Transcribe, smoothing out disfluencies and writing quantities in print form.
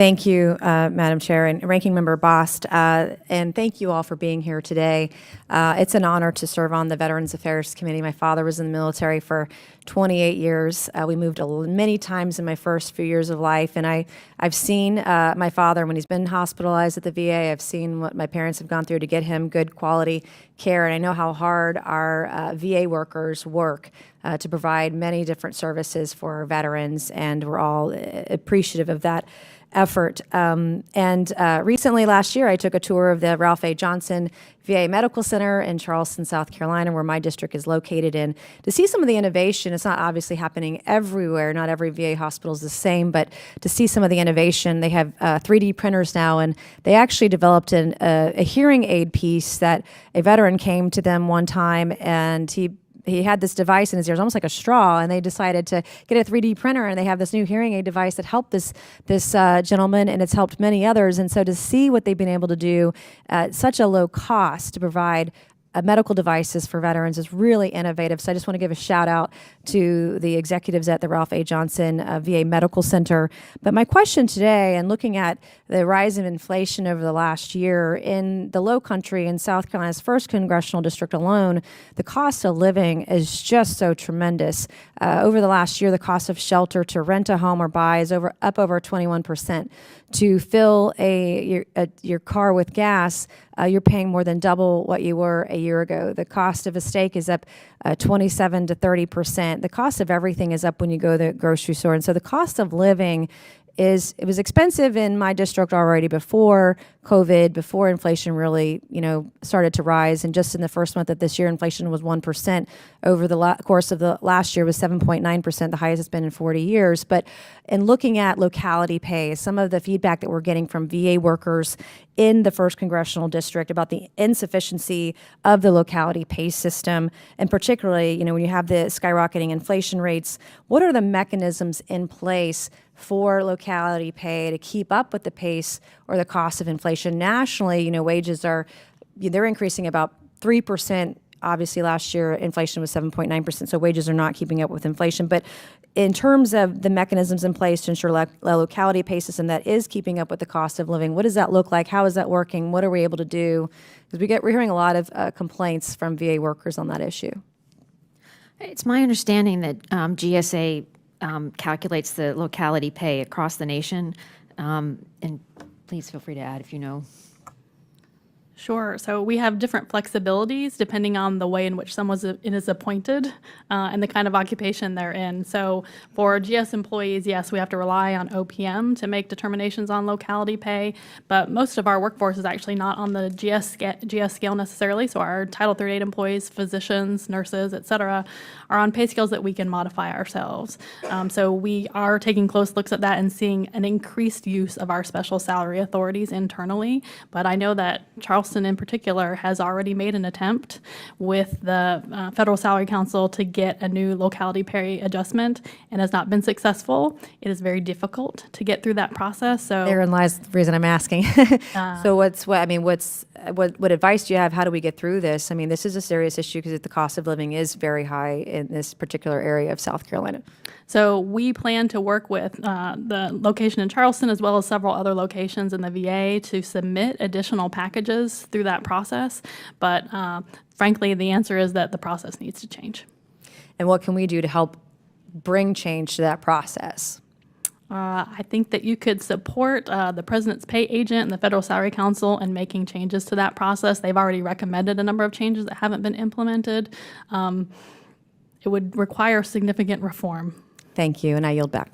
Thank you, Madam Chair and Ranking Member Bost, and thank you all for being here today. It's an honor to serve on the Veterans Affairs Committee. My father was in the military for 28 years. We moved many times in my first few years of life, and I've seen my father when he's been hospitalized at the VA. I've seen what my parents have gone through to get him good quality care, and I know how hard our VA workers work to provide many different services for our veterans, and we're all appreciative of that effort. Recently, last year, I took a tour of the Ralph A. Johnson VA Medical Center in Charleston, South Carolina, where my district is located in, to see some of the innovation. It's not obviously happening everywhere. Not every VA hospital is the same, but to see some of the innovation. They have 3D printers now, and they actually developed a hearing aid piece that a veteran came to them one time, and he had this device in his ears, almost like a straw, and they decided to get a 3D printer, and they have this new hearing aid device that helped this gentleman, and it's helped many others. And so to see what they've been able to do at such a low cost to provide medical devices for veterans is really innovative. So I just want to give a shout out to the executives at the Ralph A. Johnson VA Medical Center. But my question today, and looking at the rise of inflation over the last year in the Low Country in South Carolina's 1st Congressional District alone, the cost of living is just so tremendous. Over the last year, the cost of shelter to rent a home or buy is up over 21%. To fill your car with gas, you're paying more than double what you were a year ago. The cost of a steak is up 27 to 30%. The cost of everything is up when you go to the grocery store. And so the cost of living it was expensive in my district already before COVID, before inflation really, started to rise. And just in the first month of this year, inflation was 1%. Over the course of the last year was 7.9%, the highest it's been in 40 years. But in looking at locality pay, some of the feedback that we're getting from VA workers in the 1st Congressional District about the insufficiency of the locality pay system, and particularly, when you have the skyrocketing inflation rates, what are the mechanisms in place for locality pay to keep up with the pace or the cost of inflation? Nationally, wages they're increasing about 3%. Obviously, last year, inflation was 7.9%, so wages are not keeping up with inflation. But in terms of the mechanisms in place to ensure a locality pay system that is keeping up with the cost of living, what does that look like? How is that working? What are we able to do? Because we're hearing a lot of complaints from VA workers on that issue. It's my understanding that GSA calculates the locality pay across the nation. And please feel free to add if you know. Sure. So we have different flexibilities depending on the way in which someone is appointed and the kind of occupation they're in. So for GS employees, yes, we have to rely on OPM to make determinations on locality pay, but most of our workforce is actually not on the GS scale necessarily. So our Title 38 employees, physicians, nurses, et cetera, are on pay scales that we can modify ourselves. So we are taking close looks at that and seeing an increased use of our special salary authorities internally. But I know that Charleston in particular has already made an attempt with the Federal Salary Council to get a new locality pay adjustment and has not been successful. It is very difficult to get through that process. So therein lies the reason I'm asking. So what advice do you have? How do we get through this? I mean, this is a serious issue because the cost of living is very high in this particular area of South Carolina. So we plan to work with the location in Charleston as well as several other locations in the VA to submit additional packages through that process. But frankly, the answer is that the process needs to change. And what can we do to help bring change to that process? I think that you could support the President's Pay Agent and the Federal Salary Council in making changes to that process. They've already recommended a number of changes that haven't been implemented. It would require significant reform. Thank you, and I yield back.